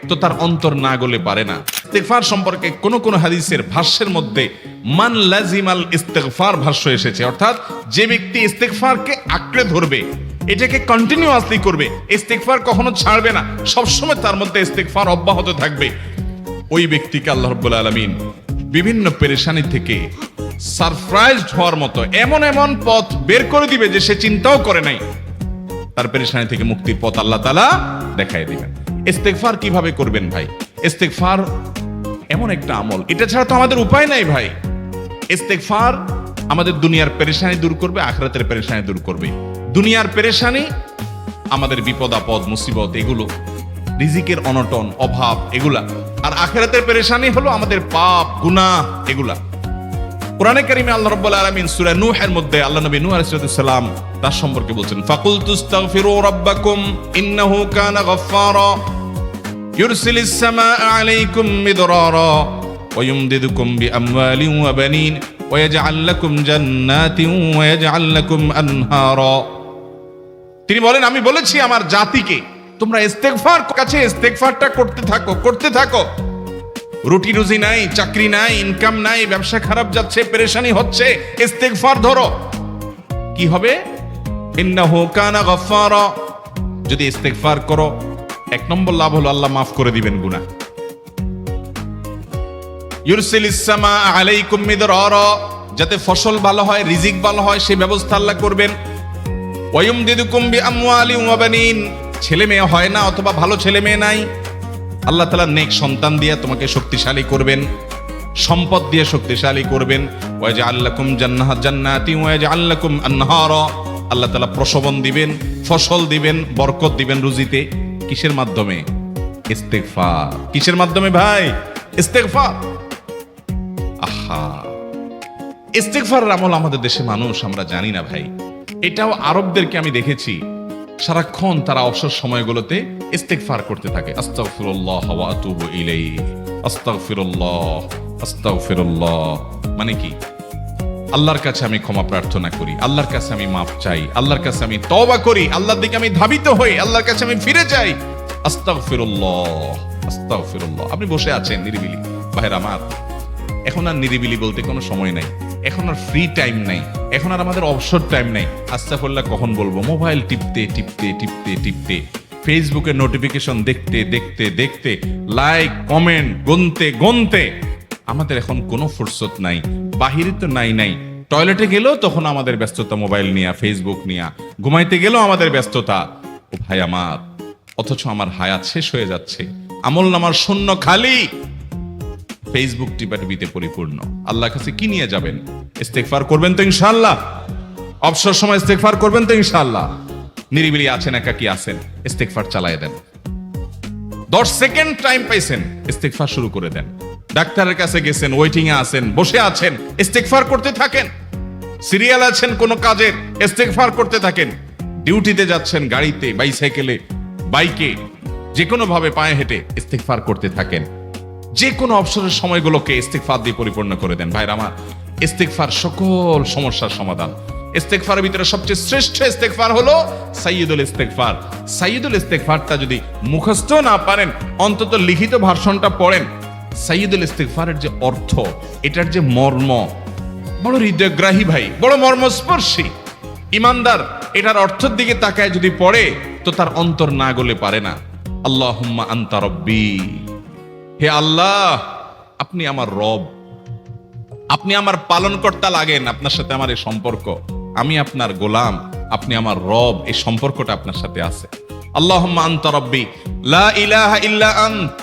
তো তার অন্তর না গলে পারে না। ইস্তেগফার সম্পর্কে কোন কোন হাদিসের ভাষ্যের মধ্যে মান লাজিমাল ইস্তেগফার ভাষ্য এসেছে, অর্থাৎ যে ব্যক্তি ইস্তেগফারকে আঁকড়ে ধরবে, এটাকে কন্টিনিউয়াসলি করবে, ইস্তেগফার কখনো ছাড়বে না, সবসময় তার মধ্যে ইস্তেগফার অব্যাহত থাকবে, ওই ব্যক্তিকে আল্লাহ রাব্বুল আলামিন বিভিন্ন পেরেশানি থেকে সারপ্রাইজড হওয়ার মতো এমন এমন পথ বের করে দিবে যে সে চিন্তাও করে নাই। তার পেরেশানি থেকে মুক্তির পথ আল্লাহ তাআলা দেখায় দিবেন। ইস্তেগফার কিভাবে করবেন ভাই? ইস্তেগফার এমন একটা আমল, এটা ছাড়া তো আমাদের উপায় নাই ভাই। ইস্তেগফার আমাদের দুনিয়ার পেরেশানি দূর করবে, আখিরাতের পেরেশানি দূর করবে। দুনিয়ার পেরেশানি আমাদের বিপদ আপদ মুসিবত, এগুলো রিজিকের অনটন অভাব এগুলা, আর আখিরাতের পেরেশানি হলো আমাদের পাপ গুনাহ এগুলা। কোরআনে কারিমে আল্লাহ রাব্বুল আলামিন সূরা নূহের মধ্যে আল্লাহ নবী নূহ আলাইহিস সালাম তার সম্পর্কে বলছেন, ফাকুলতু আস্তাগফিরু রাব্বাকুম ইন্নাহু কানা গাফফারা ইউরসিলিস সামাআ আলাইকুম মিদরারা ওয়া ইউমদিদুকুম বিআমওয়ালিন ওয়া বানিন ওয়া ইয়াজআল লাকুম জান্নাতিন ওয়া ইয়াজআল লাকুম আনহারা। তিনি বলেন, আমি বলেছি আমার জাতিকে তোমরা ইস্তেগফার কাছে ইস্তেগফারটা করতে থাকো। রুটি রুজি নাই, চাকরি নাই, ইনকাম নাই, ব্যবসা খারাপ যাচ্ছে, পেরেশানি হচ্ছে, ইস্তেগফার ধরো। কি হবে? ইন্নাহু কানা গাফফারা। যদি ইস্তেগফার করো, এক নম্বর লাভ হলো আল্লাহ মাফ করে দিবেন গুনাহ। ইউরসিলিস সামাআ আলাইকুম মিদরারা, যাতে ফসল ভালো হয়, রিজিক ভালো হয়, সেই ব্যবস্থা আল্লাহ করবেন। ওয়া ইউমদিদুকুম বিআমওয়ালিন ওয়া বানিন, ছেলে মেয়ে হয় না অথবা ভালো ছেলে মেয়ে নাই, আল্লাহ তাআলা নেক সন্তান দিয়ে তোমাকে শক্তিশালী করবেন, সম্পদ দিয়ে শক্তিশালী করবেন। ওয়া ইয়াজআল লাকুম জান্নাতিন ওয়া ইয়াজআল লাকুম আনহারা, আল্লাহ তাআলা প্রসবন দিবেন, ফসল দিবেন, বরকত দিবেন রুজিতে। কিসের মাধ্যমে? ইস্তেগফার। কিসের মাধ্যমে ভাই? ইস্তেগফার। আহা, ইস্তেগফারের আমল আমাদের দেশে মানুষ আমরা জানি না ভাই। এটাও আরবদেরকে আমি দেখেছি, সারাক্ষণ তারা অবসর সময়গুলোতে ইস্তেগফার করতে থাকে। আস্তাগফিরুল্লাহ ওয়া আতুবু ইলাইহি, আস্তাগফিরুল্লাহ, আস্তাগফিরুল্লাহ। মানে কি? আল্লাহর কাছে আমি ক্ষমা প্রার্থনা করি, আল্লাহর কাছে আমি মাফ চাই, আল্লাহর কাছে আমি তওবা করি, আল্লাহর দিকে আমি ধাবিত হই, আল্লাহর কাছে আমি ফিরে যাই। আস্তাগফিরুল্লাহ, আস্তাগফিরুল্লাহ। আপনি বসে আছেন নিরিবিলি, ভাইরা আমার, এখন আর নিরিবিলি বলতে কোনো সময় নাই, এখন আর ফ্রি টাইম নাই, এখন আর আমাদের অবসর টাইম নাই। আস্তাগফিরুল্লাহ কখন বলবো? মোবাইল টিপতে টিপতে টিপতে টিপতে, ফেসবুকের নোটিফিকেশন দেখতে দেখতে দেখতে, লাইক কমেন্ট গুনতে গুনতে আমাদের এখন কোনো ফুরসত নাই। বাহিরে তো নাই, টয়লেটে গেলেও তখন আমাদের ব্যস্ততা মোবাইল নিয়ে, ফেসবুক নিয়ে, ঘুমাইতে গেলেও আমাদের ব্যস্ততা। ও ভাই আমার, অথচ আমার হায়াত শেষ হয়ে যাচ্ছে, আমল নামার শূন্য খালি, ফেসবুক টিপাটিপিতে পরিপূর্ণ। আল্লাহর কাছে কি নিয়ে যাবেন? ইস্তেগফার করবেন তো ইনশাআল্লাহ? অবসর সময় ইস্তেগফার করবেন তো ইনশাআল্লাহ? নিরিবিলি আছেন, একাকী আছেন, ইস্তেগফার চালায় দেন। 10 সেকেন্ড টাইম পাইছেন, ইস্তেগফার শুরু করে দেন। ডাক্তারের কাছে গেছেন, ওয়েটিং এ আছেন, বসে আছেন, ইস্তেগফার করতে থাকেন। সিরিয়াল আছেন কোনো কাজের, ইস্তেগফার করতে থাকেন। ডিউটিতে যাচ্ছেন, গাড়িতে, বাইসাইকেলে, বাইকে, যে কোনো ভাবে পায়ে হেঁটে ইস্তেগফার করতে থাকেন। যে কোনো অবসরের সময়গুলোকে ইস্তেগফার দিয়ে পরিপূর্ণ করে দেন। ভাইরা আমার, ইস্তেগফার সকল সমস্যার সমাধান। ইস্তেগফারের ভিতরে সবচেয়ে শ্রেষ্ঠ ইস্তেগফার হলো সাইয়্যিদুল ইস্তেগফার। সাইয়্যিদুল ইস্তেগফারটা যদি মুখস্থ না পারেন, অন্তত লিখিত ভার্সনটা পড়েন। সাইয়্যিদুল ইস্তেগফারের যে অর্থ, এটার যে মর্ম, বড় হৃদয়গ্রাহী ভাই, বড় মর্মস্পর্শী। ইমানদার এটার অর্থের দিকে তাকায় যদি পড়ে, তো তার অন্তর না গলে পারে না। আল্লাহুম্মা আনতা রব্বি, হে আল্লাহ, আপনি আমার রব, আপনি আমার পালনকর্তা লাগেন। আপনার সাথে আমার এই সম্পর্ক, আমি আপনার গোলাম, আপনি আমার রব, এই সম্পর্কটা আপনার সাথে আছে। আল্লাহুম্মা আনতা রব্বি লা ইলাহা ইল্লা আন্ত,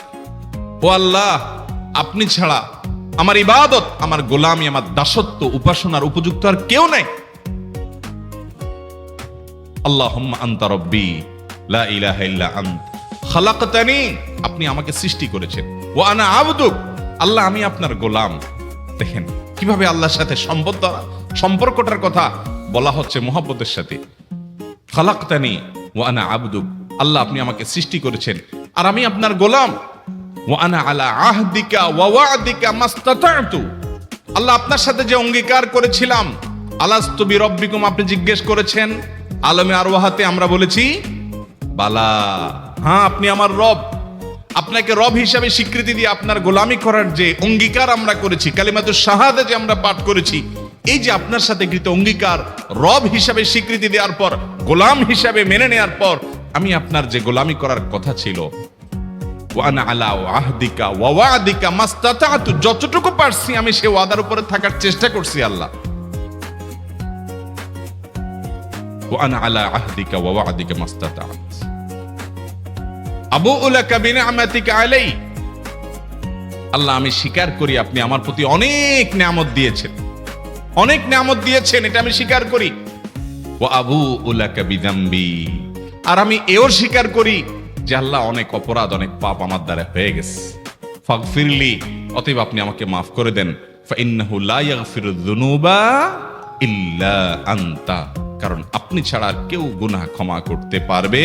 ও আল্লাহ, আপনি ছাড়া আমার ইবাদত, আমার গোলামি, আমার দাসত্ব, উপাসনার উপযুক্ত আর কেউ নাই। আল্লাহুম্মা আনতা রব্বি লা ইলাহা ইল্লা আন্ত খালাকতানি, আপনি আমাকে সৃষ্টি করেছেন। ওয়া আনা আবদুক, আল্লাহ আমি আপনার গোলাম। দেখেন কিভাবে আল্লাহর সাথে সম্পর্কটার কথা বলা হচ্ছে মুহাব্বতের সাথে। খালাকতানি ওয়া আনা আবদুক, আল্লাহ আপনি আমাকে সৃষ্টি করেছেন আর আমি আপনার গোলাম। ওয়া আনা আলা আহদিকা ওয়া ওয়া'দিকা মাস্তাতা'তু, আল্লাহ আপনার সাথে যে অঙ্গীকার করেছিলাম, আলাস্তু বিরব্বিকুম, আপনি জিজ্ঞেস করেছেন। আলমে আরওয়াহাতে আমরা বলেছি বালা, হ্যাঁ আপনি আমার রব। আপনাকে রব হিসাবে স্বীকৃতি দিয়ে আপনার গোলামি করার যে অঙ্গীকার আমরা করেছি, কালিমাতুশ শাহাদা যে আমরা পাঠ করেছি, এই যে আপনার সাথে কৃত অঙ্গীকার, রব হিসাবে স্বীকৃতি দেওয়ার পর, গোলাম হিসাবে মেনে নেওয়ার পর, আমি আপনার যে গোলামি করার কথা ছিল, ওয়ানা আলা আহদিকা ওয়া ওয়াদিকা মাস্তাতাতু, যতটুকু পারছি আমি সে ওয়াদার উপরে থাকার চেষ্টা করছি আল্লাহ। ওয়ানা আলা আহদিকা ওয়া ওয়াদিকা মাস্তাতাত আবুউ লাকা বিনিআমাতিকা আলাই, আল্লাহ আমি স্বীকার করি আপনি আমার প্রতি অনেক নিয়ামত দিয়েছেন, অনেক নিয়ামত দিয়েছেন, এটা আমি স্বীকার করি। ওয়া আবুউ লাকা বিযামবি, আর আমি এও স্বীকার করি যে আল্লাহ অনেক অপরাধ, অনেক পাপ আমার দ্বারা হয়ে গেছে। ফাগফিরলি, অতএব আপনি আমাকে মাফ করে দেন। ফাইন্নাহু লা ইয়াগফিরুয যুনুবা ইল্লা আনতা, কারণ আপনি ছাড়া আর কেউ গুনাহ ক্ষমা করতে পারবে।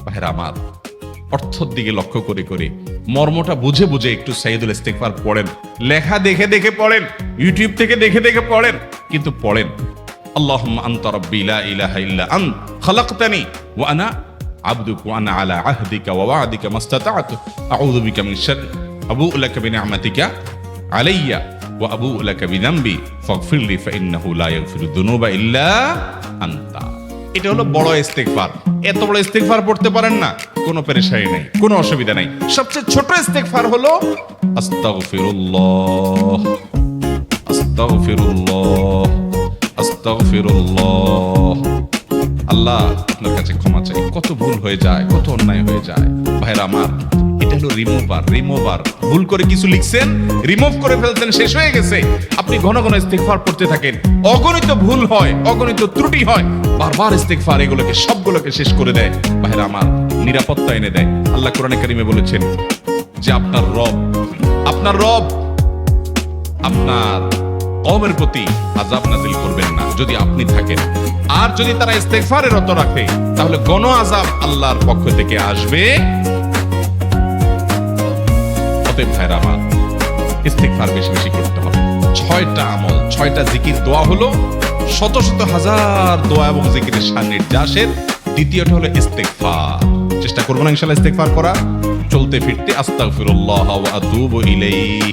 ভাইরা আমার, অর্থের দিকে লক্ষ্য করে করে, মর্মটা বুঝে বুঝে একটু সাইয়্যিদুল ইস্তিগফার পড়েন। লেখা দেখে দেখে পড়েন, ইউটিউব থেকে দেখে দেখে পড়েন, কিন্তু পড়েন। আল্লাহুম্মা আনতা রাব্বি লা ইলাহা ইল্লা আনত খালাকতানি ওয়া আনা আবদুকা ওয়া আনা আলা আহদিকা ওয়া ওয়াদিকা মাস্তাতাতু আউযু বিকা মিন শাররি আবুউ লাকা বিনিআমাতিকা আলাইয়া ওয়া আবুউ লাকা বিযামবি ফাগফিরলি ফাইন্নাহু লা ইয়াগফিরুয যুনুবা ইল্লা আনতা। এটা হলো বড় ইস্তিগফার। এত বড় ইস্তিগফার পড়তে পারেন না, কোনো পেরেশানি নাই, কোনো অসুবিধা নাই। সবচেয়ে ছোট ইস্তিগফার হলো আস্তাগফিরুল্লাহ আস্তাগফিরুল্লাহ আস্তাগফিরুল্লাহ। আল্লাহ আপনার কাছে ক্ষমা চাই, কত ভুল হয়ে যায়, কত অন্যায় হয়ে যায়। ভাইরা আমার, এটা হলো রিমুভার। ভুল করে কিছু লিখছেন, রিমুভ করে ফেলছেন, শেষ হয়ে গেছে। আপনি ঘন ঘন ইস্তিগফার পড়তে থাকেন, অগণিত ভুল হয়, অগণিত ত্রুটি হয়, বারবার ইস্তিগফার এগুলোকে সবগুলোকে শেষ করে দেয়। ভাইরা আমার, নিরাপত্তা এনে দেয়। আল্লাহ কোরআনে কারিমে বলেছেন যে আপনার রব আপনার কওমের প্রতি আযাব নাযিল করবেন না যদি আপনি থাকেন। আর যদি তারা ইস্তিগফারে রত রাখে, তাহলে গণ আযাব আল্লাহর পক্ষ থেকে আসবে। অতএব ভাইরা আমার, ইস্তিগফার বেশি বেশি করতে হবে। 6টা আমল, 6টা জিকির, দোয়া হলো শত শত হাজার দোয়া এবং জিকিরের সান্নিধ্যের। দ্বিতীয়টা হলো ইস্তিগফার। চেষ্টা করব না ইনশাআল্লাহ ইস্তিগফার করা, চলতে ফিরতে আস্তাগফিরুল্লাহ ওয়া আতুবু ইলাইহি,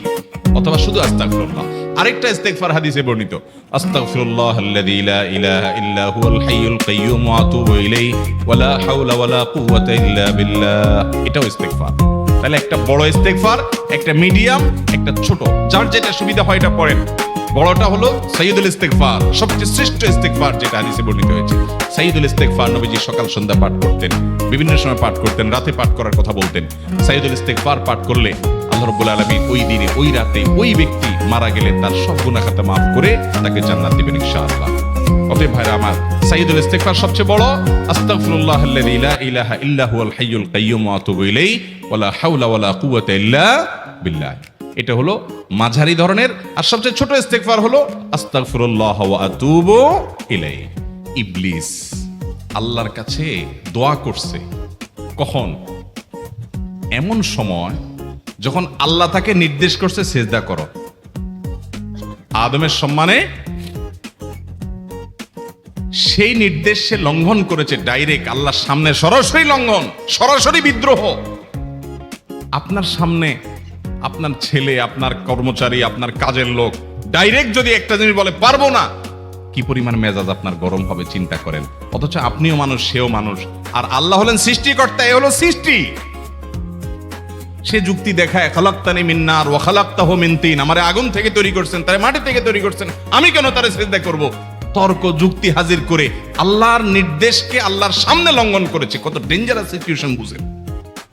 অথবা শুধু আস্তাগফিরুল্লাহ। আরেকটা ইস্তিগফার হাদিসে বর্ণিত, আস্তাগফিরুল্লাহাল্লাযী লা ইলাহা ইল্লা হুয়াল হাইয়ুল কাইয়্যুম ওয়া আতুবু ইলাইহি ওয়া লা হাওলা ওয়া লা কুওয়াতা ইল্লা বিল্লাহ। এটাও ইস্তিগফার। তাহলে একটা বড় ইস্তিগফার, একটা মিডিয়াম, একটা ছোট, যার যেটা সুবিধা হয় এটা পড়েন। বড়টা হলো সাইয়্যিদুল ইস্তিগফার, সবচেয়ে শ্রেষ্ঠ ইস্তিগফার যেটা হাদিসে বর্ণিত হয়েছে। সাইয়্যিদুল ইস্তিগফার নবীজি সকাল সন্ধ্যা পাঠ করতেন, বিভিন্ন সময় পাঠ করতেন, রাতে পাঠ করার কথা বলতেন। সাইয়্যিদুল ইস্তিগফার পাঠ করলে আল্লাহ রাব্বুল আলামিন ওই দিনে, ওই রাতে, ওই ব্যক্তি মারা গেলে তার সব গুনাহ খাতা মাফ করে তাকে জান্নাত দিবেন ইনশাআল্লাহ। অতএব ভাইরা আমার, সাইয়্যিদুল ইস্তিগফার সবচেয়ে বড়, আস্তাগফিরুল্লাহাল্লাযী লা ইলাহা ইল্লা হুয়াল হাইয়ুল কাইয়্যুম ওয়া আতুবু ইলাইহি ওয়া লা হাওলা ওয়া লা কুওয়াতা ইল্লা বিল্লাহ। এটা হলো মাঝারি ধরনের। আর সবচেয়ে ছোট ইস্তিগফার হলো আস্তাগফিরুল্লাহ ওয়া আতুবু ইলাইহি। ইবলিস আল্লাহর কাছে দোয়া করছে কখন? এমন সময় যখন আল্লাহ তাকে নির্দেশ করছে সিজদা করো। আদমের সম্মানে সেই নির্দেশ সে লঙ্ঘন করেছে, ডাইরেক্ট আল্লাহর সামনে সরাসরি লঙ্ঘন, সরাসরি বিদ্রোহ। আপনার সামনে আপনার ছেলে, আপনার কর্মচারী, আপনার কাজের লোক ডাইরেক্ট যদি একটা জিনিস বলে পারবো না, কি পরিমাণ মেজাজ আপনার গরম হবে চিন্তা করেন। অথচ আপনিও মানুষ, সেও মানুষ, আর আল্লাহ হলেন সৃষ্টিকর্তা, এ হলো সৃষ্টি। সে যুক্তি দেখায়, খালাকতানি মিন নার ওয়া খালাকতাহু মিন তিন, আমারে আগুন থেকে তৈরি করছেন, তারে মাটি থেকে তৈরি করছেন, আমি কেন তারে সিজদা করব? তর্ক যুক্তি হাজির করে আল্লাহর নির্দেশকে আল্লাহর সামনে লঙ্ঘন করেছে। কত ডেঞ্জারাস সিচুয়েশন বুঝেন,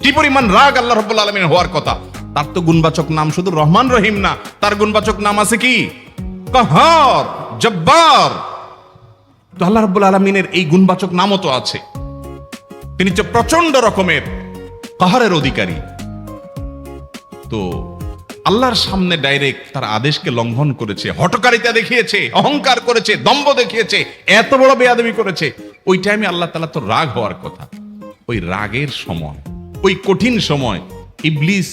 কি পরিমাণ রাগ আল্লাহ রাব্বুল আলামিন হওয়ার কথা। তার তো গুণবাচক নাম শুধু রহমান রহিম না, তার গুণবাচক নাম আছে কি? কাহার, জব্বার। তো আল্লাহ রাব্বুল আলামিনের এই গুণবাচক নামও তো আছে। তিনি তো প্রচন্ড রকমের কাহারের অধিকারী। তো আল্লাহর সামনে ডাইরেক্ট তার আদেশকে লঙ্ঘন করেছে, হঠকারিতা দেখিয়েছে, অহংকার করেছে, দম্ভ দেখিয়েছে, এত বড় বেয়াদবি করেছে। ওই টাইমে আল্লাহ তাআলা তো রাগ হওয়ার কথা। ওই রাগের সময়, ওই কঠিন সময় ইবলিস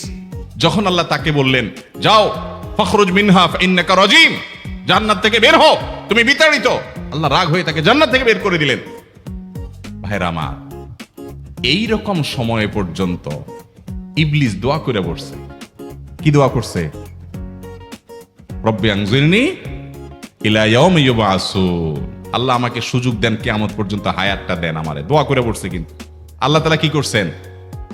যখন আল্লাহ তাকে বললেন, যাও ফখরুজ মিনহা ফাইন্নাকা রাজিম, জান্নাত থেকে বের হও, তুমি বিতাড়িত, আল্লাহ রাগ হয়ে তাকে জান্নাত থেকে বের করে দিলেন। ভাইরা আমার, এই রকম সময় পর্যন্ত ইবলিস দোয়া করে বসছে। কি দোয়া করছে? রব্বি আনজিরনি ইলা ইয়াউমি ইউবআসুন, আল্লাহ আমাকে সুযোগ দেন, কিয়ামত পর্যন্ত হায়াতটা দেন আমারে। দোয়া করে বসছে। কিন্তু আল্লাহ তাআলা কি করছেন?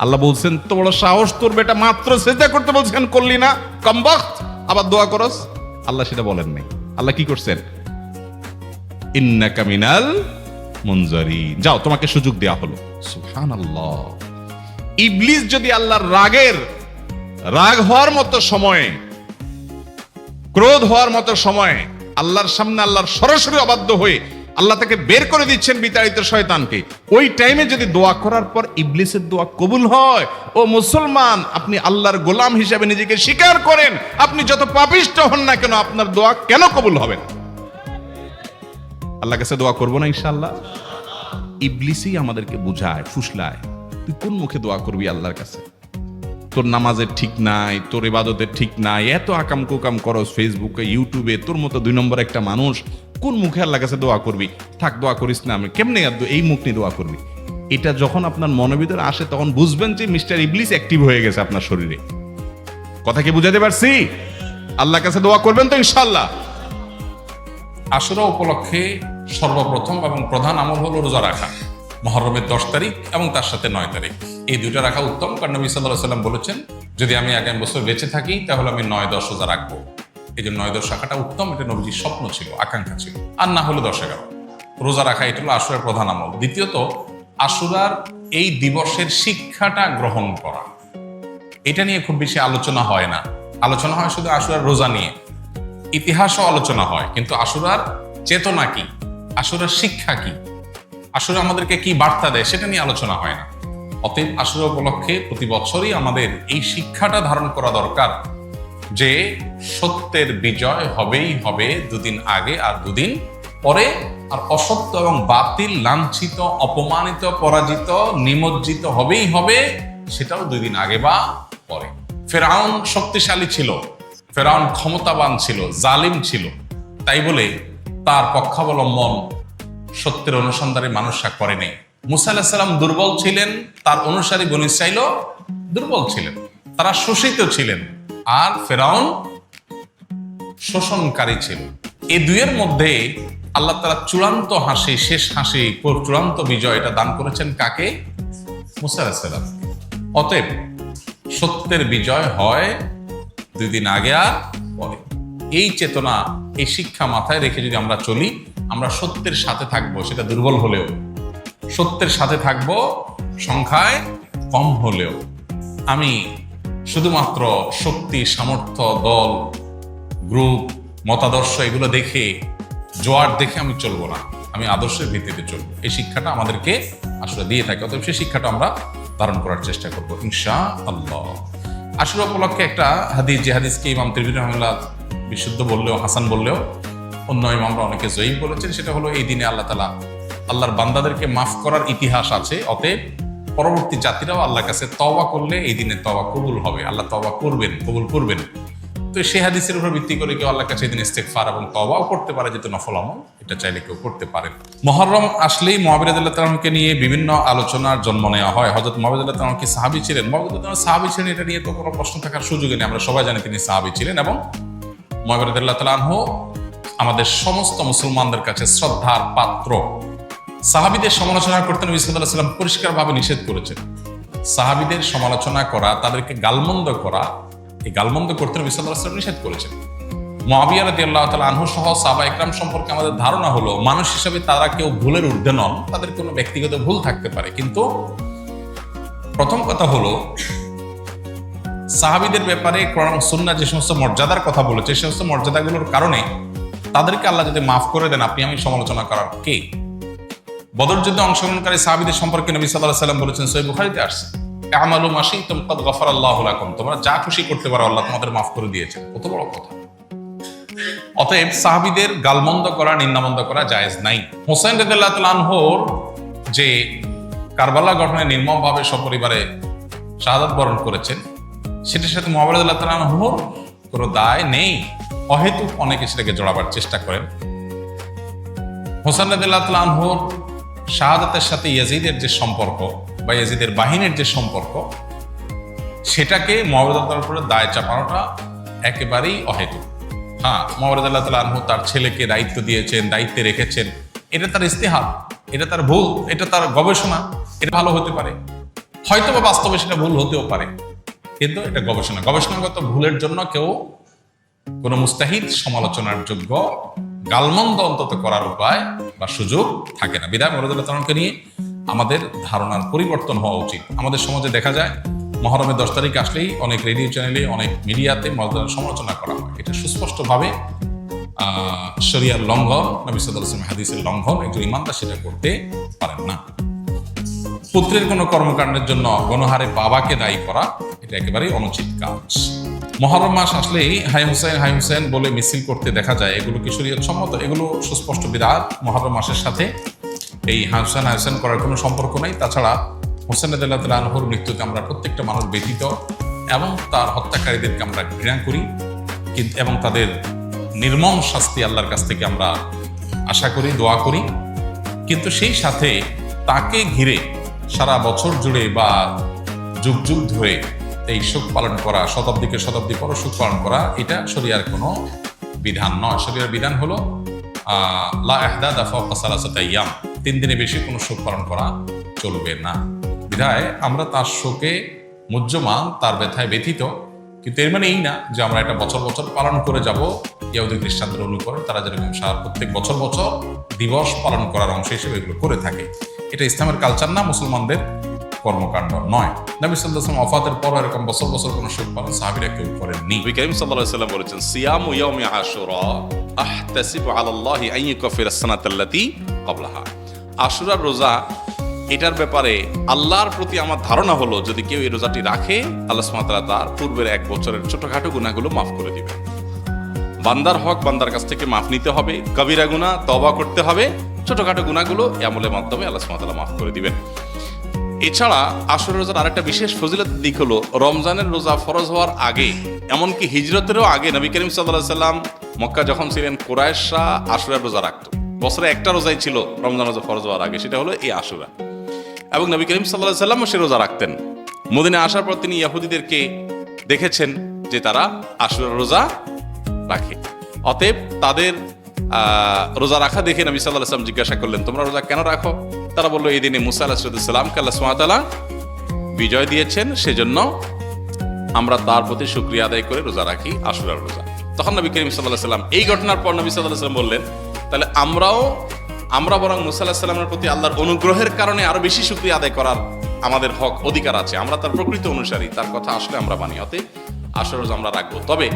আল্লাহ বলছেন, তো বড় সাহস তোর বেটা, মাত্র সিজদা করতে বলছেন করলি না, কমবখত, আবার দোয়া করস। আল্লাহ সেটা বলেন নাই। আল্লাহ কি করছেন? ইন্নাকা মিনাল মুনজারিন, যাও তোমাকে সুযোগ দেওয়া হলো। সুবহানাল্লাহ। ইবলিস যদি আল্লাহর রাগ হওয়ার মতো সময়ে, ক্রোধ হওয়ার মতো সময়ে আল্লাহর সামনে আল্লাহর সরাসরি অবাধ্য হয়ে আল্লাহ তাকে বের করে দিচ্ছেন বিতাড়িত শয়তানকে, ওই টাইমে যদি দোয়া করার পর ইবলিসের দোয়া কবুল হয়, ও মুসলমান, আপনি আল্লাহর গোলাম হিসেবে নিজেকে স্বীকার করেন, আপনি যত পাপিষ্ঠ হন না কেন, আপনার দোয়া কেন কবুল হবে না? আল্লাহর কাছে দোয়া করবো না ইনশাআল্লাহ? ইবলিসই আমাদেরকে বুঝায়, ফুসলায়, তুই কোন মুখে দোয়া করবি আল্লাহর কাছে? তোর নামাজের ঠিক নাই, তোর ইবাদতের ঠিক নাই, এত আকাম কুকাম করস ফেসবুকে, ইউটিউবে, তোর মতো 2 নম্বর একটা মানুষ, কোন মুখে আল্লাহর কাছে দোয়া করবি? থাক, দোয়া করিস না, আমি কেমনে এই মুখ নিয়ে দোয়া করবি? এটা যখন আপনার মনের ভিতরে আসে, তখন বুঝবেন যে মিস্টার ইবলিস অ্যাক্টিভ হয়ে গেছে আপনার শরীরে। কথা কি বুঝাতে পারছি? আল্লাহর কাছে দোয়া করবেন তো ইনশাআল্লাহ। আশুরা উপলক্ষে সর্বপ্রথম এবং প্রধান আমল হলো রোজা রাখা। মুহররমের 10 তারিখ এবং তার সাথে 9 তারিখ, এই 2টা রাখা উত্তম। কারণ নবী সাল্লাল্লাহু আলাইহি ওয়াসাল্লাম বলেছেন, যদি আমি আগামী বছর বেঁচে থাকি তাহলে আমি 9-10 রোজা রাখবো। এই যে 9-10 রাখাটা উত্তম, এটা নবীজির স্বপ্ন ছিল, আকাঙ্ক্ষা ছিল। আর না হলো 10-11 রোজা রাখা, এটা হলো আশুরার প্রধান আমল। দ্বিতীয়ত, আশুরার এই দিবসের শিক্ষাটা গ্রহণ করা, এটা নিয়ে খুব বেশি আলোচনা হয় না। আলোচনা হয় শুধু আশুরার রোজা নিয়ে, ইতিহাসও আলোচনা হয়, কিন্তু আশুরার চেতনা কি, আশুরার শিক্ষা কি, আশুরা আমাদেরকে কি বার্তা দেয়, সেটা নিয়ে আলোচনা হয় না। অতএব আশুরা উপলক্ষে প্রতি বছরই আমাদের এই শিক্ষাটা ধারণ করা দরকার যে সত্যের বিজয় হবেই হবে 2 দিন আগে আর 2 দিন পরে, আর অসত্য এবং বাতিল লাঞ্ছিত, অপমানিত, পরাজিত, নিমজ্জিত হবেই হবে, সেটাও 2 দিন আগে বা পরে। ফেরাউন শক্তিশালী ছিল, ফেরাউন ক্ষমতাবান ছিল, জালিম ছিল, তাই বলে তার পক্ষাবলম্বন সত্যের অনুসন্ধানে মানুষরা করেনি। মুসা আলাইহিস সালাম দুর্বল ছিলেন, তার অনুসারী বনী ইসরাঈলও দুর্বল ছিলেন, তারা শোষিত ছিলেন, আর ফেরাউন শোষণকারী ছিল। এই দুইয়ের মধ্যে আল্লাহ তাআলা চূড়ান্ত হাসি, শেষ হাসি, চূড়ান্ত বিজয় এটা দান করেছেন কাকে? মুসা আলাইহিস সালাম। অতএব সত্যের বিজয় হয় 2 দিন আগে আর পরে। এই চেতনা, এই শিক্ষা মাথায় রেখে যদি আমরা চলি, আমরা সত্যের সাথে থাকবো, সেটা দুর্বল হলেও সত্যের সাথে থাকবো, সংখ্যায় কম হলেও। আমি শুধুমাত্র শক্তি, সামর্থ্য, দল, গ্রুপ, মতাদর্শ এগুলো দেখে, জোয়ার দেখে আমি চলবো না, আমি আদর্শের ভিত্তিতে চলবো। এই শিক্ষাটা আমাদেরকে আসলে দিয়ে থাকে। অতএব সেই শিক্ষাটা আমরা ধারণ করার চেষ্টা করবো ইনশাআল্লাহ। আশুরা উপলক্ষে একটা হাদিস, যে হাদিসকে ইমাম তিরমিজি রাহিমাহুল্লাহ বিশুদ্ধ বললেও, হাসান বললেও, অন্য ইমামরা অনেকে জয়ীফ বলেছেন, সেটা হলো এই দিনে আল্লাহ তাআলা আল্লাহর বান্দাদেরকে মাফ করার ইতিহাস আছে। অতএব পরবর্তী জাতিরাও আল্লাহর কাছে তওবা করলে এই দিনে তওবা কবুল হবে, আল্লাহ তওবা করবেন, কবুল করবেন। তো সেই হাদিসের উপর ভিত্তি করে কেউ আল্লাহর কাছে এই দিন ইস্তেগফার এবং তওবাও করতে পারে, যেহেতু নফল আমল, এটা চাইলে কেউ করতে পারে। মুহররম আসলেই মুআবিয়া রাদিয়াল্লাহু তাআলা আনহুকে নিয়ে বিভিন্ন আলোচনার জন্ম নেওয়া হয়। হযরত মুআবিয়া রাদিয়াল্লাহু তাআলা কি সাহাবী ছিলেন? মুআবিয়া রাদিয়াল্লাহু তাআলা সাহাবী ছিলেন, এটা নিয়ে তো কোনো প্রশ্ন থাকার সুযোগই নেই। আমরা সবাই জানি তিনি সাহাবী ছিলেন, এবং মুআবিয়া রাদিয়াল্লাহু তাআলা আনহু আমাদের সমস্ত মুসলমানদের কাছে শ্রদ্ধার পাত্র। সাহাবীদের সমালোচনা করতে নবী সাল্লাল্লাহু আলাইহি ওয়াসাল্লাম পরিষ্কারভাবে নিষেধ করেছেন। সাহাবীদের সমালোচনা করা, তাদেরকে গালমন্দ করা, এই গালমন্দ করতে নবী সাল্লাল্লাহু আলাইহি ওয়াসাল্লাম নিষেধ করেছেন। মুআবিয়া রাদিয়াল্লাহু তাআলা আনহু সহ সাহাবা ইকরাম সম্পর্কে আমাদের ধারণা হলো, মানুষ হিসেবে তারা কেউ ভুলের ঊর্ধ্বে নন, তাদের কোনো ব্যক্তিগত ভুল থাকতে পারে। কিন্তু প্রথম কথা হলো, সাহাবীদের ব্যাপারে কোরআন ও সুন্নাহ যে সমস্ত মর্যাদার কথা বলেছে, সেই সমস্ত মর্যাদাগুলোর কারণে তাদেরকে আল্লাহ যদি মাফ করে দেন, আপনি আমি সমালোচনা করার কে? বদর যুদ্ধে অংশগ্রহণকারী সাহাবীদের সম্পর্কে নবী সাল্লাল্লাহু আলাইহি ওয়াসাল্লাম বলেছেন, সহিহ বুখারীতে আসছে, আমালু মা শি'তুম ক্বাদ গাফারাল্লাহু লাকুম, তোমরা যা খুশি করতে পারো, আল্লাহ তোমাদের মাফ করে দিয়েছেন। কত বড় কথা! অতএব সাহাবীদের গালমন্দ করা, নিন্দামন্দ করা জায়েজ নাই। হুসাইন রাদিয়াল্লাহু তাআলা আনহুর যে কারবালা গঠনে নির্মমভাবে সপরিবারে শাহাদাত বরণ করেছেন, সেটার সাথে মুআবিয়া রাদিয়াল্লাহু তাআলা আনহুর কোনো দায় নেই। অহেতুক অনেকে সেটাকে জড়াবার চেষ্টা করেন। হুসাইন রাদিয়াল্লাহু তাআলা আনহুর শাহাদাতের সাথে ইয়াজিদের যে সম্পর্ক, বা ইয়াজিদের বাহিনীর যে সম্পর্ক, সেটাকে মুআবিয়ার উপরে দায় চাপানোটা একেবারেই অহেতুক। হ্যাঁ, মুআবিয়া রাদিয়াল্লাহু তাআলা আনহু তার ছেলেকে দায়িত্ব দিয়েছেন, দায়িত্বে রেখেছেন, এটা তার ইস্তেহাদ, এটা তার ভুল, এটা তার গবেষণা, এটা ভালো হতে পারে, হয়তো বা বাস্তবে সেটা ভুল হতেও পারে, কিন্তু এটা গবেষণাগত ভুলের জন্য কেউ কোনো মুস্তাহিদ সমালোচনার যোগ্য গালমন্দ অন্তত করার উপায় বা সুযোগ থাকে না। বিধায় মুরাদুল্লাহকে নিয়ে আমাদের ধারণার পরিবর্তন হওয়া উচিত। আমাদের সমাজে দেখা যায় মহরমের 10 তারিখ আসলেই অনেক রেডিও চ্যানেলে, অনেক মিডিয়াতে মুরাদুল্লাহর সমালোচনা করা হয়। এটা সুস্পষ্টভাবে শরিয়ার লঙ্ঘন, নবী সাল্লাল্লাহু আলাইহি ওয়াসাল্লাম হাদিসের লঙ্ঘন। একজন ইমানদার সেটা করতে পারেন না। পুত্রের কোনো কর্মকাণ্ডের জন্য গণহারে বাবাকে দায়ী করা এটা একেবারেই অনুচিত কাজ। মহরম মাস আসলেই হাই হুসেন বলে মিছিল করতে দেখা যায়, এগুলো কি শরীয়ত সম্মত? এগুলো সুস্পষ্ট বিদআত। মহরম মাসের সাথে এই হাসান করার কোনো সম্পর্ক নাই। তাছাড়া হোসেন রাদিয়াল্লাহু তাআলা আনহুর মৃত্যুতে আমরা প্রত্যেকটা মানুষ ব্যথিত এবং তার হত্যাকারীদেরকে আমরা ঘৃণা করি, কিন্তু এবং তাদের নির্মম শাস্তি আল্লাহর কাছ থেকে আমরা আশা করি, দোয়া করি। কিন্তু সেই সাথে তাকে ঘিরে সারা বছর জুড়ে বা যুগ যুগ ধরে এই শোক পালন করা, শতাব্দীকে শতাব্দী পর শোক পালন করা, এটা শরিয়ার কোনো বিধান নয়। শরিয়ার বিধান হলো লা ইহদাদা ফাওকা সালাসাতি আইয়াম, 3 দিনে বেশি কোনো শোক পালন করা চলবে না। বিধায় আমরা তার শোকে মুহ্যমান, তার ব্যথায় ব্যথিত, কিন্তু এর মানে এই না যে আমরা এটা বছর বছর পালন করে যাব। ইহুদি খ্রিস্টানদের অনুকরণ, তারা যেরকম প্রত্যেক বছর বছর দিবস পালন করার অংশ হিসেবে এগুলো করে থাকে। এটা ইসলামের কালচার না, মুসলমানদের কর্মকাণ্ড নয়। নবী সাল্লাল্লাহু আলাইহি ওয়াসাল্লাম ওয়াফাতের পর এরকম বছর বছর কোনো শোক পালন সাহাবীরা কেউ করেননি। নবী করিম সাল্লাল্লাহু আলাইহি ওয়াসাল্লাম বলেছেন, সিয়ামু ইয়াউমি আশুরা আহতাসিবু আলাল্লাহি আন ইউকাফিরা আস-সানাতাল্লাতী ক্বাবলাহা। আশুরার রোজা, এটার ব্যাপারে আল্লাহর প্রতি আমার ধারণা হলো যদি কেউ এই রোজাটি রাখে, আল্লাহ সুবহানাহু ওয়া তাআলা তার পূর্বের 1 বছরের ছোটখাটো গুনাহগুলো মাফ করে দিবেন। বান্দার হক বান্দার কাছ থেকে মাফ নিতে হবে, কবিরা গুনাহ তওবা করতে হবে, ছোটখাটো গুনাহগুলো এই আমলের মাধ্যমে আল্লাহ সুবহানাহু ওয়া তাআলা মাফ করে দিবেন। এছাড়া আশুরা রোজার আরেকটা বিশেষ ফজিলত দিক হলো, রমজানের রোজা ফরজ হওয়ার আগে, এমনকি হিজরতেরও আগে নবী করিম সাল্লাল্লাহু আলাইহি ওয়াসাল্লাম মক্কা যখন ছিলেন, কুরাইশরা আশুরার রোজা রাখতো। বছরে একটা রোজাই ছিল রমজান রোজা ফরজ হওয়ার আগে, সেটা হলো এই আশুরা। এবং নবী করিম সাল্লাল্লাহু আলাইহি ওয়াসাল্লামও সে রোজা রাখতেন। মদিনায় আসার পর তিনি ইহুদিদেরকে দেখেছেন যে তারা আশুরার রোজা রাখে। অতএব তাদের রোজা রাখা দেখে নবী সাল্লাল্লাহু আলাইহি ওয়াসাল্লাম জিজ্ঞাসা করলেন, তোমরা রোজা কেন রাখো? তারা বললো, এই দিনে মুসা আলাইহিস সালামকে আল্লাহ সুবহানাহু ওয়া তাআলা বিজয় দিয়েছেন, সেজন্য আমরা তার প্রতি শুকরিয়া আদায় করে রোজা রাখি, আশুরার রোজা। তখন নবী করিম সাল্লাল্লাহু আলাইহি ওয়াসাল্লাম, এই ঘটনার পর নবী সাল্লাল্লাহু আলাইহি ওয়াসাল্লাম বললেন, তাহলে আমরা বরং মুসা আলাইহিস সালামের প্রতি আল্লাহর অনুগ্রহের কারণে আরো বেশি শুকরিয়া আদায় করার আমাদের হক, অধিকার আছে। আমরা তার প্রকৃত অনুসারী, তার কথা আসলে আমরা মানি, অতএব আশুরার রোজা আমরা রাখবো। তবে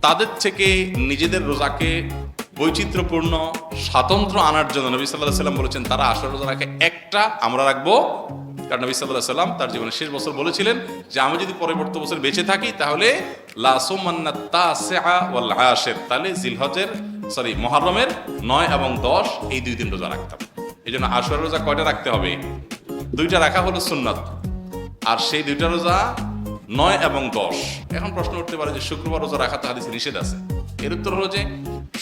তাদের থেকে নিজেদের রোজাকে বৈচিত্র্যপূর্ণ স্বাতন্ত্র্য আনার জন্য নবী সাল্লাল্লাহু আলাইহি ওয়াসাল্লাম বলেছেন, তারা আশুরা রোজা রাখে একটা, আমরা রাখবো। কারণ নবী সাল্লাল্লাহু আলাইহি ওয়াসাল্লাম তার জীবনের শেষ বছর বলেছিলেন যে আমি যদি পরবর্তী বছর বেঁচে থাকি তাহলে লা সুমান্নাত তাসিআ ওয়াল আশির, তাহলে মুহররমের 9 এবং 10 এই 2 দিন রোজা রাখতাম। এই জন্য আশুরা রোজা কয়টা রাখতে হবে? 2টা রাখা হলো সুন্নাত, আর সেই 2টা রোজা 9 এবং 10। এখন প্রশ্ন উঠতে পারে যে শুক্রবার রোজা রাখা তো হাদিসে নিষেধ আছে। এর উত্তর হলো যে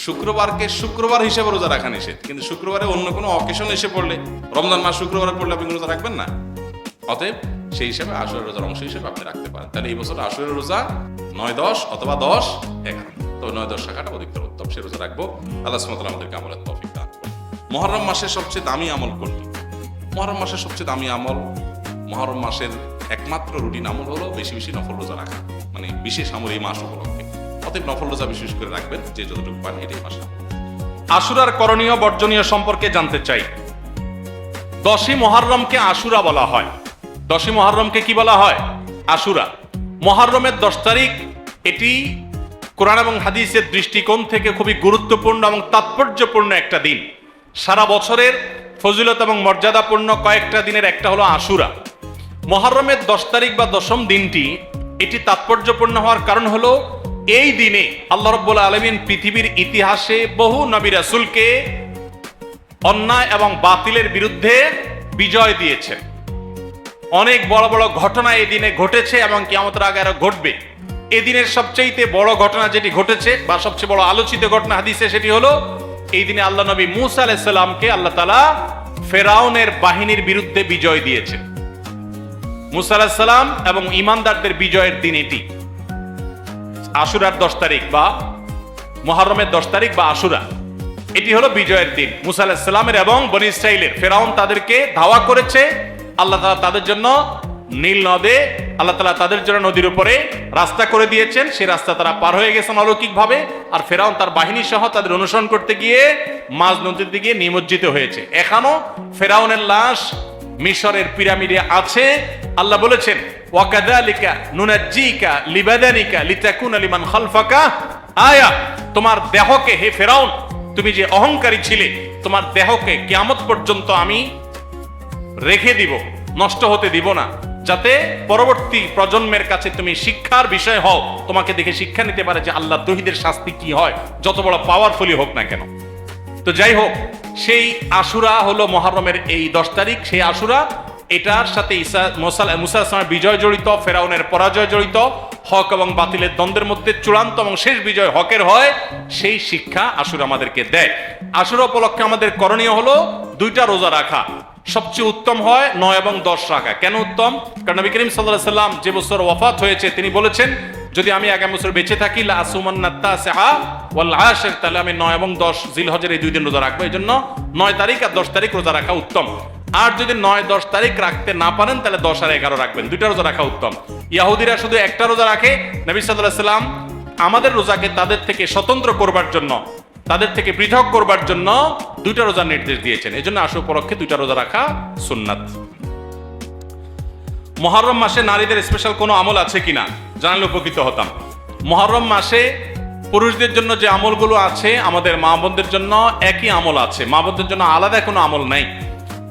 শুক্রবারকে শুক্রবার হিসেবে রোজা রাখা নিষেধ, কিন্তু শুক্রবারে অন্য কোনো অকেশন এসে পড়লে, রমজান মাস শুক্রবারে পড়লে আপনি রোজা রাখবেন না। অতএব সেই হিসাবে আশুরা রোজার অংশ হিসেবে আপনি রাখতে পারেন। তাহলে এই বছর আশুরা রোজা 9-10 অথবা 10-11, তো 9-10 রাখাটা অধিকতর উত্তম, সে রোজা রাখবো। আল্লাহ সুবহানাহু ওয়া তাআলা আমাদেরকে আমলের তৌফিক দান করুন। মুহররম মাসের সবচেয়ে দামি আমল কোনটি? মুহররম মাসের সবচেয়ে দামি আমল, মুহররম মাসের একমাত্র রুটিন আমল হলো বেশি বেশি নফল রোজা রাখা, মানে বিশেষ আমল এই মাস উপলক্ষে। অতএব নফল রোজা বিশেষ করে রাখবেন, যে যতটুকু পান, এটাই মাস। আশুরার করণীয় বর্জনীয় সম্পর্কে জানতে চাই। 10ই মুহররমকে আশুরা বলা হয়। 10ই মুহররমকে কি বলা হয়? আশুরা। মুহররমের 10 তারিখ, এটি কোরআন এবং হাদিসের দৃষ্টিকোণ থেকে খুবই গুরুত্বপূর্ণ এবং তাৎপর্যপূর্ণ একটা দিন। সারা বছরের ফজিলত এবং মর্যাদাপূর্ণ কয়েকটা দিনের একটা হলো আশুরা। মুহররমের 10 তারিখ বা 10ম দিনটি, এটি তাৎপর্যপূর্ণ হওয়ার কারণ হলো এই দিনে আল্লাহ রাব্বুল আলামিন পৃথিবীর ইতিহাসে বহু নবী রাসূলকে অন্যায় এবং বাতিলের বিরুদ্ধে বিজয় দিয়েছেন। অনেক বড় বড় ঘটনা এই দিনে ঘটেছে এবং কিয়ামতের আগে আরো ঘটবে। এই দিনের সবচেয়ে বড় ঘটনা যেটি ঘটেছে বা সবচেয়ে বড় আলোচিত ঘটনা হাদিসে, সেটি হলো এই দিনে আল্লাহ নবী মূসা আলাইহিস সালামকে আল্লাহ তাআলা ফেরাউনের বাহিনীর বিরুদ্ধে বিজয় দিয়েছেন। মুসা আলাইহিস সালাম এবং ঈমানদারদের বিজয়ের দিন এটি। আশুরার 10 তারিখ বা মুহররমের 10 তারিখ বা আশুরা, এটি হলো বিজয়ের দিন মুসা আলাইহিস সালামের এবং বনী ইসরাইলের। ফেরাউন তাদেরকে ধাওয়া করেছে, আল্লাহ তাআলা তাদের জন্য নীল নদে, আল্লাহ তাআলা তাদের জন্য নদীর উপরে রাস্তা করে দিয়েছেন, সেই রাস্তা তারা পার হয়ে গেছেন অলৌকিকভাবে। আর ফেরাউন তার বাহিনী সহ তাদের অনুসরণ করতে গিয়ে মাঝ নদীর দিকে নিমজ্জিত হয়েছে। এখনো ফেরাউনের লাশ মিশরের পিরামিডে আছে। আল্লাহ বলেছেন ওয়াকাযালিকা নুনাজ্জিকা লিবাদানিকা লিতাকুনা লিমান খালফাকা আয়া, তোমার দেহকে, হে ফেরাউন, তুমি যে অহংকারী ছিলে, তোমার দেহকে কিয়ামত পর্যন্ত আমি রেখে দিব, নষ্ট হতে দিব না, যাতে পরবর্তী প্রজন্মের কাছে তুমি শিক্ষার বিষয় হও, তোমাকে দেখে শিক্ষা নিতে পারে যে আল্লাহ তৌহিদের শাস্তি কি হয়, যত বড় পাওয়ারফুলি হোক না কেন। তো যাই হোক, সেই আশুরা হলো মুহররমের এই 10 তারিখ। সেই আশুরা, এটার সাথে মুসা আলাইহিস সালামের বিজয় জড়িত, ফেরাউনের পরাজয় জড়িত, হক এবং বাতিলের দ্বন্দ্বের মধ্যে চূড়ান্ত এবং শেষ বিজয় হকের হয়, সেই শিক্ষা আশুরা আমাদেরকে দেয়। আশুরা উপলক্ষে আমাদের করণীয় হলো 2টা রোজা রাখা। সবচেয়ে উত্তম হয় 9 এবং 10 রাখা। কেন উত্তম? কারণ নবী করিম সাল্লাল্লাহু আলাইহি সাল্লাম যে বছর ওয়াফাত হয়েছে, তিনি বলেছেন যদি আমি আগামী বছর বেঁচে থাকি লা আসুমান্না তাসিআ ওয়াল আশির, তাহলে আমি 9 এবং 10 জিলহজের এই 2 দিন রোজা রাখবো। এজন্য 9 তারিখ আর 10 তারিখ রোজা রাখা উত্তম। আর যদি 9-10 তারিখ রাখতে না পারেন, তাহলে 10 আর 11 রাখবেন। 2টা রোজা রাখা উত্তম। ইহুদিরা শুধু একটা রোজা রাখে। নবী সাল্লাল্লাহু আলাইহি সাল্লাম আমাদের রোজাকে তাদের থেকে স্বতন্ত্র করবার জন্য, তাদের থেকে পৃথক করবার জন্য 2টা রোজার নির্দেশ দিয়েছেন। এজন্য আশুরা উপলক্ষে 2টা রোজা রাখা সুন্নাত। মুহররম মাসে নারীদের স্পেশাল কোনো আমল আছে কিনা জানলে উপকৃত হতাম। মুহররম মাসে পুরুষদের জন্য যে আমলগুলো আছে, আমাদের মা বোনদের জন্য একই আমল আছে, মা বোনদের জন্য আলাদা কোনো আমল নাই।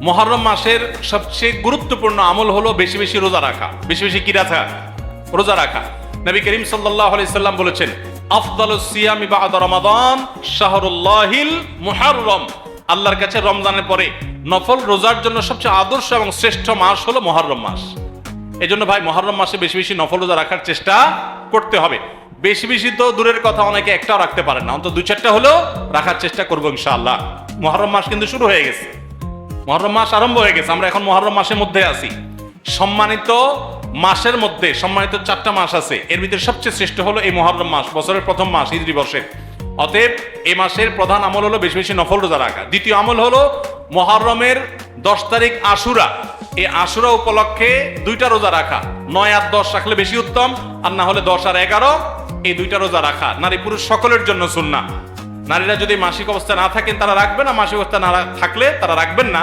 মুহররম মাসের সবচেয়ে গুরুত্বপূর্ণ আমল হলো বেশি বেশি রোজা রাখা। বেশি বেশি কি রাখা? রোজা রাখা। নবী করিম সাল্লাল্লাহু আলাইহি সাল্লাম বলেছেন আফদালুস সিয়ামি বা'দা রমাদান শাহরুল্লাহিল মুহররম, আল্লাহর কাছে রমজানের পরে নফল রোজার জন্য সবচেয়ে আদর্শ এবং শ্রেষ্ঠ মাস হলো মুহররম মাস। এজন্য ভাই মুহররম মাসে বেশি বেশি নফল রোজা রাখার চেষ্টা করতে হবে। বেশি বেশি তো দূরের কথা, অনেকে একটাও রাখতে পারেন না, অন্তত 2-4টা হলেও রাখার চেষ্টা করবো ইনশাআল্লাহ। মুহররম মাস কিন্তু শুরু হয়ে গেছে, মুহররম মাস আরম্ভ হয়ে গেছে। আমরা এখন মুহররম মাসের মধ্যে আছি। সম্মানিত মাসের মধ্যে সম্মানিত 4টা মাস আছে, এর ভিতরে সবচেয়ে শ্রেষ্ঠ হলো এই মুহররম মাস, বছরের প্রথম মাস, হিজরি বর্ষের। অতএব এই মাসের প্রধান আমল হলো বেশি বেশি নফল রোজা রাখা। দ্বিতীয় আমল হলো মুহররমের 10 তারিখ আশুরা, এই আশুরা উপলক্ষে 2টা রোজা রাখা। 9 আর 10 রাখলে বেশি উত্তম, আর না হলে 10 আর 11 এই 2টা রোজা রাখা নারী পুরুষ সকলের জন্য সুন্নাহ। নারীরা যদি মাসিক অবস্থা না থাকেন তারা রাখবেন না, মাসিক অবস্থা না থাকলে তারা রাখবেন না।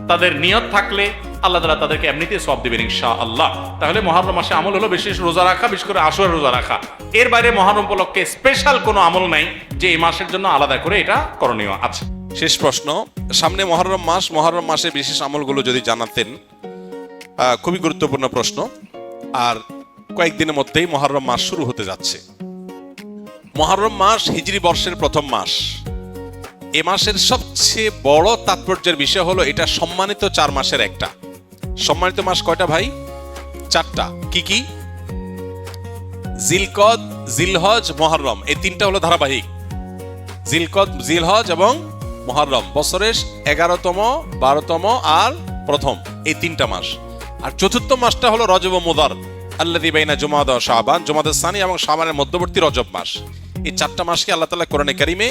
তাদের নিয়ত থাকলে আল্লাহ তাআলা তাদেরকে এমনিতেই সওয়াব দিবেন ইনশাআল্লাহ। তাহলে মুহররম মাসে আমল হলো বেশি রোজা রাখা, বিশেষ করে আশুরা রোজা রাখা। এর বাইরে মুহররম উপলক্ষে স্পেশাল কোনো আমল নাই যে এই মাসের জন্য আলাদা করে এটা করণীয় আছে। শেষ প্রশ্ন, সামনে মুহররম মাস, মুহররম মাসে বিশেষ আমলগুলো যদি জানাতেন। খুবই গুরুত্বপূর্ণ প্রশ্ন। আর কয়েকদিনের মধ্যেই মুহররম মাস শুরু হতে যাচ্ছে। মুহররম মাস হিজরি বর্ষের প্রথম মাস। এ মাসের সবচেয়ে বড় তাৎপর্যের বিষয় হলো এটা সম্মানিত 4 মাসের একটা। সম্মানিত মাস কয়টা ভাই? 4টা। কি কি? জিলকদ, জিলহজ, মুহররম, এই 3টা হলো ধারাবাহিক। জিলকদ, জিলহজ এবং মুহররম বছরের 11তম, 12তম আর প্রথম, এই 3টা মাস। আর চতুর্থ মাসটা হলো রজব ও মুদার, আল্লাযী বাইনা জুমাদা ওয়া শাবান, জুমাদাস সানি এবং শাবানের মধ্যবর্তী রজব মাস। এই 4টা মাসকে আল্লাহ তাআলা কোরআনে কারীমে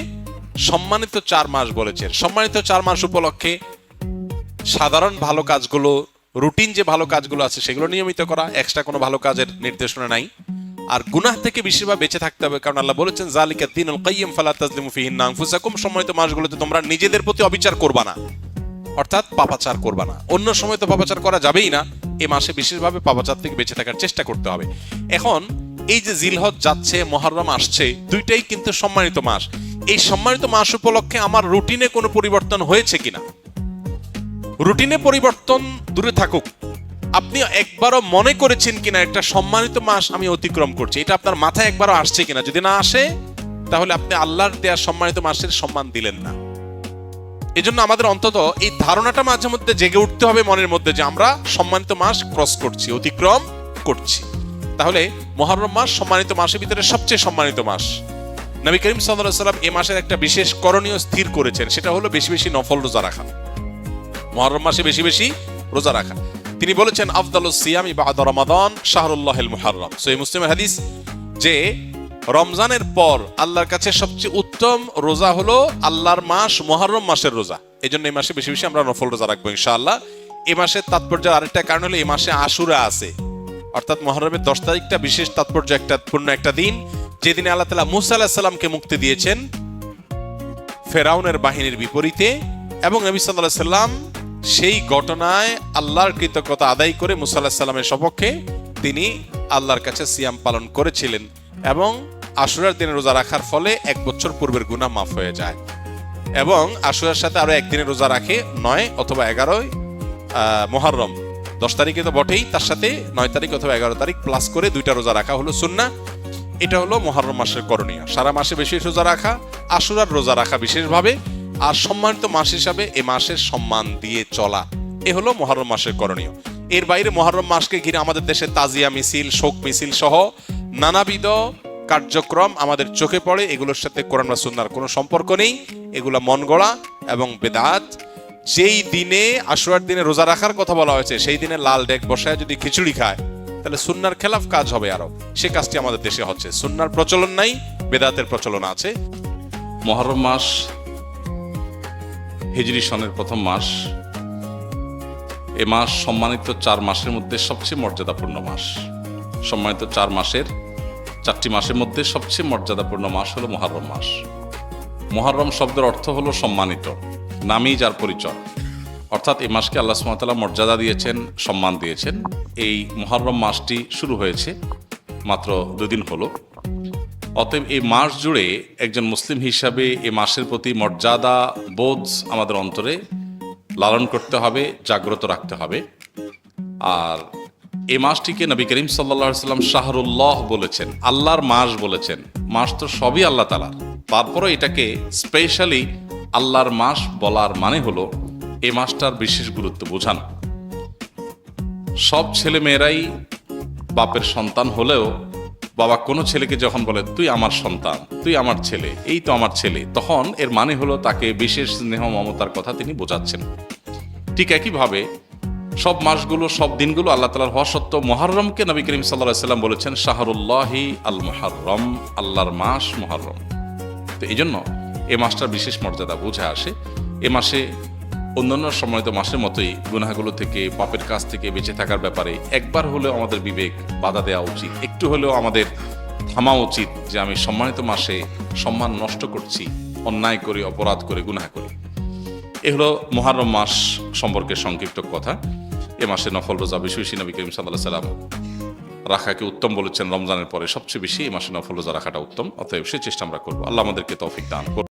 সম্মানিত 4 মাস বলেছেন। সম্মানিত 4 মাস উপলক্ষে সাধারণ ভালো কাজগুলো, রুটিন যে ভালো কাজগুলো আছে সেগুলো নিয়মিত করা, এক্সট্রা কোনো ভালো কাজের নির্দেশনা নাই। আর গুনাহ থেকে বেশিরভাগ বেঁচে থাকতে হবে, কারণ আল্লাহ বলেছেন যালিকা দীনুল কাইয়্যিম ফালা তাজলিমু ফিহিন্না আনফুসাকুম। সম্মানিত মাসগুলোতে তোমরা নিজেদের প্রতি অবিচার করবা না, অর্থাৎ পাপাচার করবা না। অন্য সময় তো পাপাচার করা যাবেই না, এই মাসে বিশেষভাবে পাপাচার থেকে বেঁচে থাকার চেষ্টা করতে হবে। এখন এই যে জিলহজ যাচ্ছে, মুহররম আসছে, 2টাই কিন্তু সম্মানিত মাস। এই সম্মানিত মাস উপলক্ষে আমার রুটিনে কোনো পরিবর্তন হয়েছে কিনা? রুটিনে পরিবর্তন দূরে থাকুক, আপনি একবারও মনে করেছেন কিনা একটা সম্মানিত মাস আমি অতিক্রম করছি? এটা আপনার মাথায় একবারও আসছে কিনা? যদি না আসে, তাহলে আপনি আল্লাহর দেয়া সম্মানিত মাসের সম্মান দিলেন না। এজন্য আমাদের অন্তত এই ধারণাটা মাঝে মধ্যে জেগে উঠতে হবে মনের মধ্যে যে আমরা সম্মানিত মাস ক্রস করছি, অতিক্রম করছি। তাহলে মুহররম মাস সম্মানিত মাসের ভিতরে সবচেয়ে সম্মানিত মাস। নবী করিম সাল্লাল্লাহু আলাইহি ওয়াসাল্লাম এই মাসের একটা বিশেষ করণীয় স্থির করেছেন, সেটা হলো বেশি বেশি নফল রোজা রাখা। মুহররম মাসে বেশি বেশি রোজা রাখা। তিনি বলেছেন আফদালুস সিয়ামি বা'দা রমাদান শাহরুল্লাহিল মুহাররম। সহিহ মুসলিমের হাদিস যে রমজানের পর আল্লাহর কাছে সবচেয়ে উত্তম রোজা হলো আল্লাহর মাস মুহররম মাসের রোজা। এই জন্য এই মাসে বেশি বেশি আমরা নফল রোজা রাখবো ইনশাআল্লাহ। এই মাসের তাৎপর্যের আরেকটা কারণ হলো এই মাসে আশুরা আছে, অর্থাৎ মুহররমের 10 তারিখটা বিশেষ তাৎপর্য পূর্ণ একটা দিন, যেদিনে আল্লাহ তাআলা মূসা আলাইহিস সালামকে মুক্তি দিয়েছেন ফেরাউনের বাহিনীর বিপরীতে, এবং নবী সাল্লাল্লাহু আলাইহি সাল্লাম সেই ঘটনায় আল্লাহর কৃতজ্ঞতা আদায় করে মূসা আলাইহিস সালামের সপক্ষে তিনি আল্লাহর কাছে সিয়াম পালন করেছিলেন, এবং আশুরার দিনে রোজা রাখার ফলে 1 বছর পূর্বের গুনাহ মাফ হয়ে যায়। এবং আশুরার সাথে আরো একদিনের রোজা রাখে 9 অথবা 11 মুহররম, 10 তারিখে তো বটেই, তার সাথে 9 তারিখ অথবা 11 তারিখ প্লাস করে 2টা রোজা রাখা হলো সুন্নাহ। এটা হলো মুহররম মাসের করণীয়। সারা মাসে বেশি রোজা রাখা, আশুরার রোজা রাখা বিশেষভাবে, আর সম্মানিত মাস হিসাবে এই মাসের সম্মান দিয়ে চলা, এ হলো মুহররম মাসের করণীয়। এর বাইরে মুহররম মাসকে ঘিরে আমাদের দেশে তাজিয়া মিছিল, শোক মিছিল সহ নানাবিধ কার্যক্রম আমাদের চোখে পড়ে। এগুলোর সাথে কোরআন বা সুন্নাহর কোনো সম্পর্ক নেই, এগুলো মন গড়া এবং বেদাত। যেই দিনে আশুরার দিনে রোজা রাখার কথা বলা হয়েছে সেই দিনে লাল ডেক বসায় যদি খিচুড়ি খায় তাহলে সুন্নাহর খেলাফ কাজ হবে আরো, সে কাজটি আমাদের দেশে হচ্ছে। সুন্নাহর প্রচলন নাই, বেদাতের প্রচলন আছে। মুহররম মাস হিজরি সনের প্রথম মাস। এ মাস সম্মানিত 4 মাসের মধ্যে সবচেয়ে মর্যাদাপূর্ণ মাস। সম্মানিত 4টি মাসের মধ্যে সবচেয়ে মর্যাদাপূর্ণ মাস হলো মুহররম মাস। মুহররম শব্দের অর্থ হলো সম্মানিত, নামই যার পরিচয়, অর্থাৎ এই মাসকে আল্লাহ সুবহানাহু ওয়া তাআলা মর্যাদা দিয়েছেন, সম্মান দিয়েছেন। এই মুহররম মাসটি শুরু হয়েছে মাত্র 2 দিন হলো। অতএব এই মাস জুড়ে একজন মুসলিম হিসাবে এই মাসের প্রতি মর্যাদা বোধ আমাদের অন্তরে লালন করতে হবে, জাগ্রত রাখতে হবে। আর এই মাসটিকে নবী করিম সাল্লাল্লাহু আলাইহি ওয়াসাল্লাম শাহরুল্লাহ বলেছেন, আল্লাহর মাস বলেছেন। মাস তো সবই আল্লাহ তাআলার, তারপরে এটাকে স্পেশালি আল্লাহর মাস বলার মানে হলো এই মাসটার বিশেষ গুরুত্ব বোঝানো। সব ছেলে মেয়েরাই বাপের সন্তান হলেও বাবা কোনো ছেলেকে যখন বলে তুই আমার সন্তান, তুই আমার ছেলে, এই তো আমার ছেলে, তখন এর মানে হলো তাকে বিশেষ স্নেহ মমতার কথা তিনি বোঝাচ্ছেন। ঠিক একইভাবে সব মাসগুলো, সব দিনগুলো আল্লাহ তাআলার হওয়া সত্ত্বেও মুহররমকে নবী করিম সাল্লাল্লাহু আলাইহি ওয়াসাল্লাম বলেছেন শাহরুল্লাহি আল মুহররম, আল্লাহর মাস মুহররম। তো এই জন্য এ মাসটার বিশেষ মর্যাদা বোঝা আসে। এ মাসে অন্যান্য সম্মানিত মাসের মতোই গুনাহগুলো থেকে, পাপের কাজ থেকে বেঁচে থাকার ব্যাপারে একবার হলেও আমাদের বিবেক বাধা দেওয়া উচিত, একটু হলেও আমাদের থামা উচিত যে আমি সম্মানিত মাসে সম্মান নষ্ট করছি, অন্যায় করে, অপরাধ করে, গুনাহ করে। এ হলো মুহররম মাস সম্পর্কে সংক্ষিপ্ত কথা। এ মাসে নফল রোজা বেশি বেশি নবী করিম সাল্লাল্লাহু আলাইহি ওয়াসাল্লাম রাখাকে উত্তম বলেছেন। রমজানের পরে সবচেয়ে বেশি এই মাসে নফল রোজা রাখাটা উত্তম, অতএব সে চেষ্টা আমরা করবো। আল্লাহ আমাদেরকে তৌফিক দান করুন।